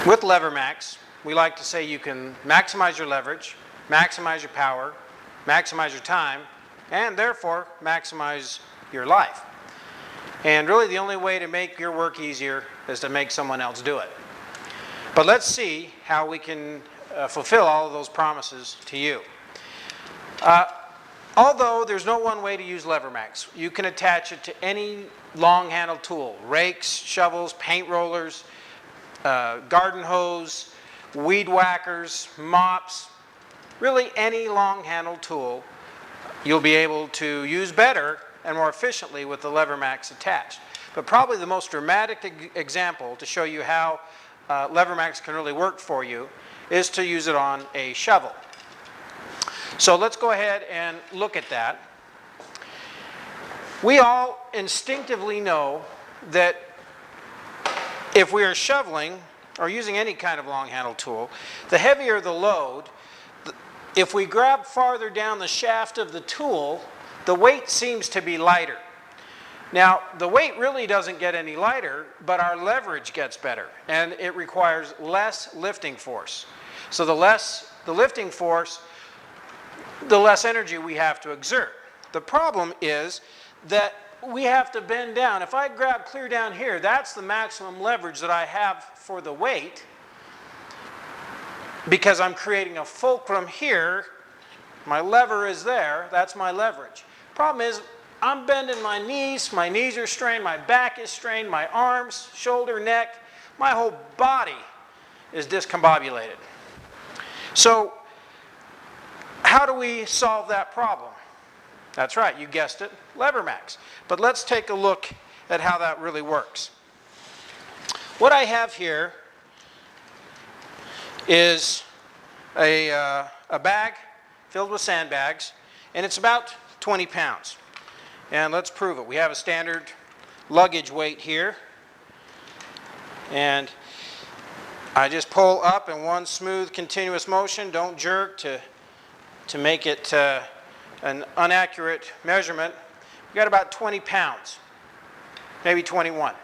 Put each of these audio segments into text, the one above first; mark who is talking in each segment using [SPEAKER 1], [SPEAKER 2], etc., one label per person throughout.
[SPEAKER 1] With LeverMax, we like to say you can maximize your leverage, maximize your power, maximize your time, and therefore maximize your life. And really the only way to make your work easier is to make someone else do it. But let's see how we can fulfill all of those promises to you. Although there's no one way to use LeverMax, you can attach it to any long-handled tool: rakes, shovels, paint rollers, garden hose, weed whackers, mops. Really any long-handled tool you'll be able to use better and more efficiently with the LeverMax attached. But probably the most dramatic example to show you how LeverMax can really work for you is to use it on a shovel. So let's go ahead and look at that. We all instinctively know that if we are shoveling or using any kind of long-handled tool, the heavier the load, if we grab farther down the shaft of the tool, the weight seems to be lighter. Now, the weight really doesn't get any lighter, but our leverage gets better, and it requires less lifting force. So the less the lifting force, the less energy we have to exert. The problem is that we have to bend down. If I grab clear down here, that's the maximum leverage that I have for the weight, because I'm creating a fulcrum here. My lever is there, that's my leverage. Problem is, I'm bending my knees are strained, my back is strained, my arms, shoulder, neck, my whole body is discombobulated. So, how do we solve that problem? That's right, you guessed it, LeverMax. But let's take a look at how that really works. What I have here is a bag filled with sandbags, and it's about 20 pounds. And let's prove it. We have a standard luggage weight here, and I just pull up in one smooth, continuous motion. Don't jerk to make it an inaccurate measurement. We've got about 20 pounds, maybe 21.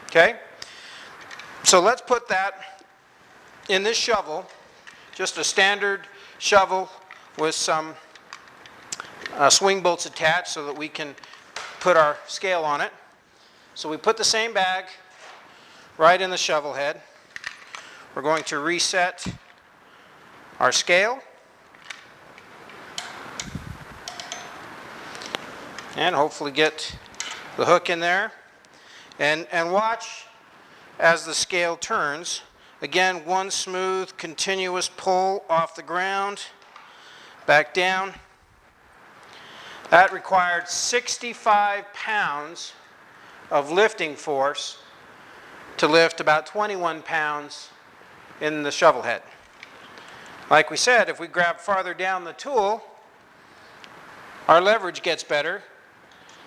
[SPEAKER 1] Okay? So let's put that in this shovel, just a standard shovel with some swing bolts attached so that we can put our scale on it. So we put the same bag right in the shovel head. We're going to reset our scale. And hopefully get the hook in there. And watch as the scale turns. Again, one smooth, continuous pull off the ground, back down. That required 65 pounds of lifting force to lift about 21 pounds in the shovel head. Like we said, if we grab farther down the tool, our leverage gets better.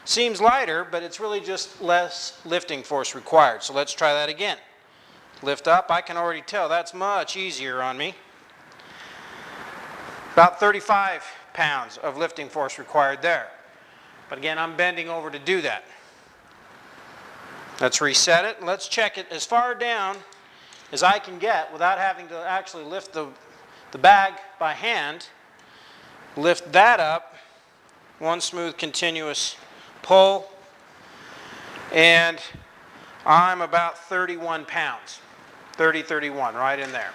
[SPEAKER 1] Seems lighter, but it's really just less lifting force required. So let's try that again. Lift up. I can already tell that's much easier on me. About 35 pounds of lifting force required there. But again, I'm bending over to do that. Let's reset it. Let's check it as far down as I can get without having to actually lift the bag by hand. Lift that up. One smooth, continuous pull. And I'm about 31 pounds. 30, 31, right in there.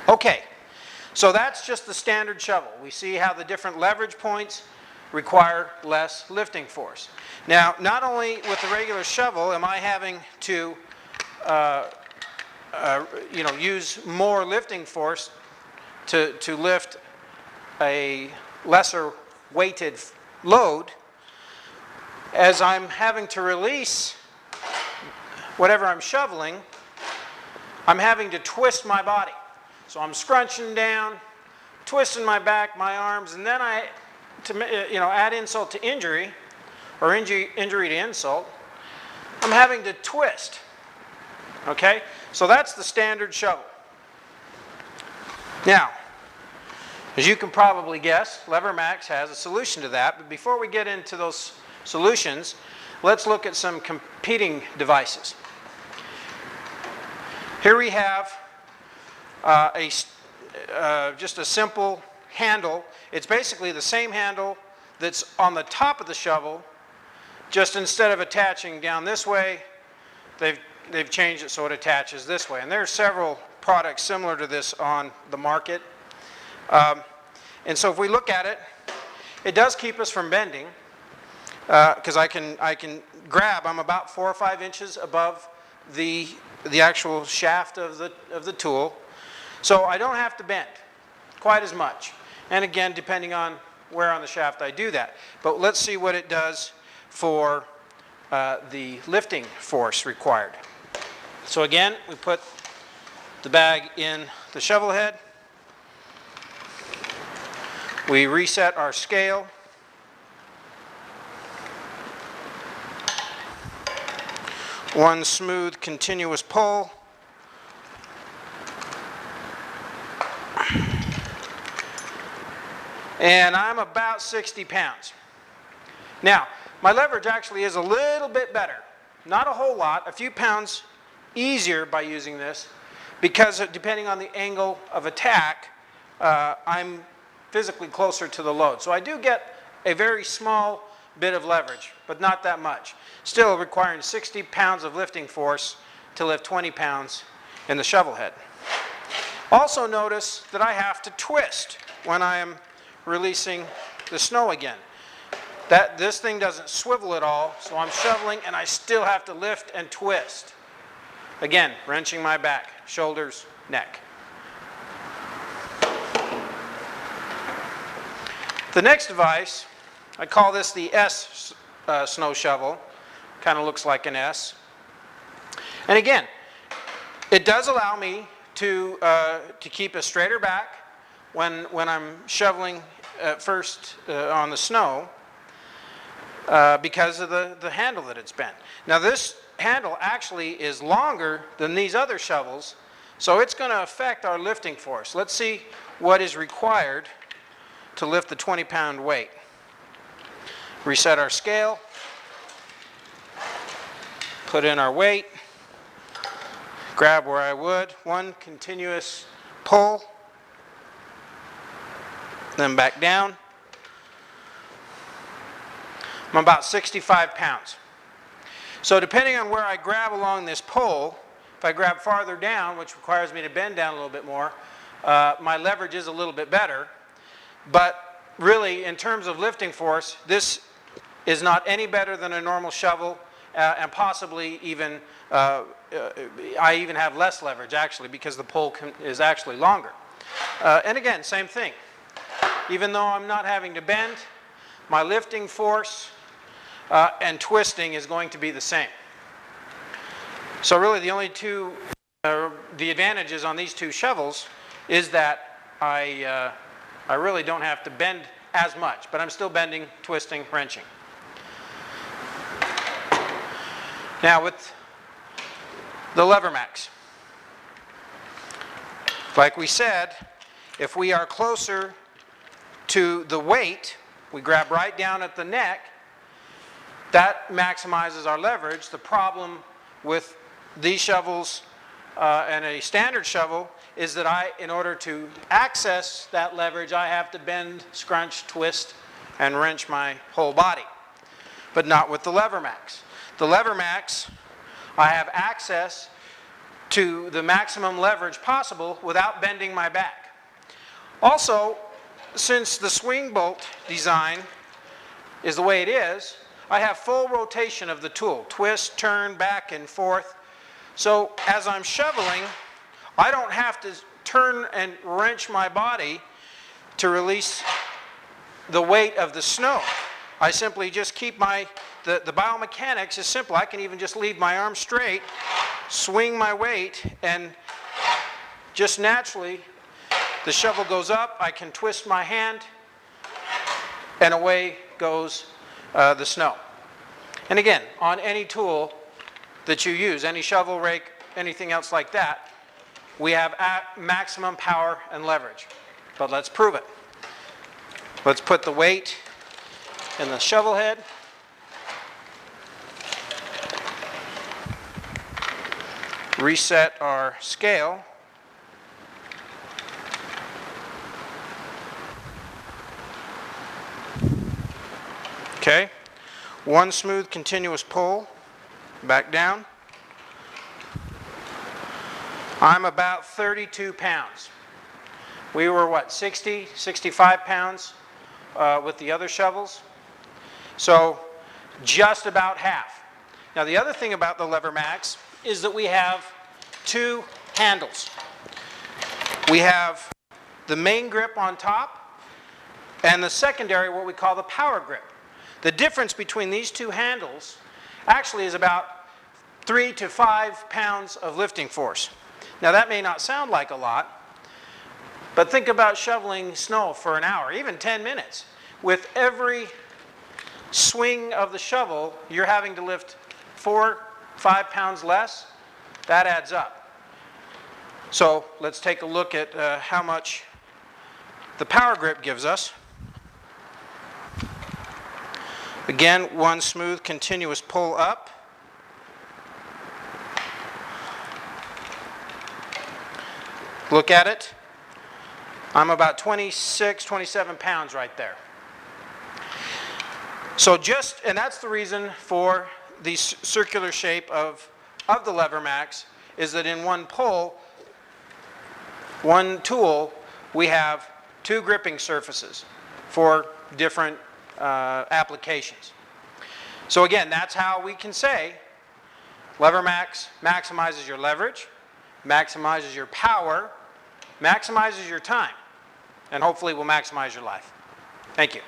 [SPEAKER 1] Okay. So that's just the standard shovel. We see how the different leverage points require less lifting force. Now, not only with the regular shovel am I having to use more lifting force to lift a lesser weighted load, as I'm having to release whatever I'm shoveling, I'm having to twist my body. So I'm scrunching down, twisting my back, my arms, and then add insult to injury, or injury to insult, I'm having to twist. Okay? So that's the standard shovel. Now, as you can probably guess, LeverMax has a solution to that. But before we get into those solutions, let's look at some competing devices. Here we have just a simple handle. It's basically the same handle that's on the top of the shovel, just instead of attaching down this way, they've changed it so it attaches this way. And there are several products similar to this on the market. And so if we look at it, it does keep us from bending, because I can grab. I'm about 4 or 5 inches above the actual shaft of the tool, so I don't have to bend quite as much. And again, depending on where on the shaft I do that. But let's see what it does for the lifting force required. So again, we put the bag in the shovel head. We reset our scale. One smooth, continuous pull. And I'm about 60 pounds. Now, my leverage actually is a little bit better. Not a whole lot, a few pounds easier by using this, because depending on the angle of attack, I'm physically closer to the load. So I do get a very small bit of leverage, but not that much. Still requiring 60 pounds of lifting force to lift 20 pounds in the shovel head. Also notice that I have to twist when I am releasing the snow again. This thing doesn't swivel at all, so I'm shoveling and I still have to lift and twist. Again, wrenching my back, shoulders, neck. The next device, I call this the S snow shovel. Kind of looks like an S. And again, it does allow me to keep a straighter back when I'm shoveling first on the snow, because of the handle that it's bent. Now this handle actually is longer than these other shovels, so it's going to affect our lifting force. Let's see what is required to lift the 20-pound weight. Reset our scale, put in our weight, grab where I would, one continuous pull, then back down. I'm about 65 pounds. So depending on where I grab along this pole, if I grab farther down, which requires me to bend down a little bit more, my leverage is a little bit better. But really, in terms of lifting force, this is not any better than a normal shovel, and possibly even, I even have less leverage actually, because the pole is actually longer. And again, same thing. Even though I'm not having to bend, my lifting force and twisting is going to be the same. So really the only two, the advantages on these two shovels is that I really don't have to bend as much, but I'm still bending, twisting, wrenching. Now with the LeverMax, like we said, if we are closer to the weight, we grab right down at the neck, that maximizes our leverage. The problem with these shovels and a standard shovel is that in order to access that leverage, I have to bend, scrunch, twist, and wrench my whole body. But not with the LeverMax. The LeverMax, I have access to the maximum leverage possible without bending my back. Also, since the swing bolt design is the way it is, I have full rotation of the tool. Twist, turn, back and forth. So as I'm shoveling, I don't have to turn and wrench my body to release the weight of the snow. I simply just keep the biomechanics is simple. I can even just leave my arm straight, swing my weight, and just naturally the shovel goes up. I can twist my hand, and away goes the snow. And again, on any tool that you use, any shovel, rake, anything else like that, we have maximum power and leverage. But let's prove it. Let's put the weight in the shovel head. reset our scale. Okay, one smooth continuous pull, back down. I'm about 32 pounds. We were what, 60, 65 pounds with the other shovels? So just about half. Now the other thing about the LeverMax is that we have two handles. We have the main grip on top and the secondary, what we call the power grip. The difference between these two handles actually is about 3 to 5 pounds of lifting force. Now that may not sound like a lot, but think about shoveling snow for an hour, even 10 minutes. With every swing of the shovel, you're having to lift 4, 5 pounds less. That adds up. So let's take a look at how much the power grip gives us. Again, one smooth continuous pull up. Look at it. I'm about 26, 27 pounds right there. So and that's the reason for the circular shape of the LeverMax, is that in one pull, one tool, we have two gripping surfaces for different applications. So again, that's how we can say LeverMax maximizes your leverage, maximizes your power, maximizes your time, and hopefully will maximize your life. Thank you.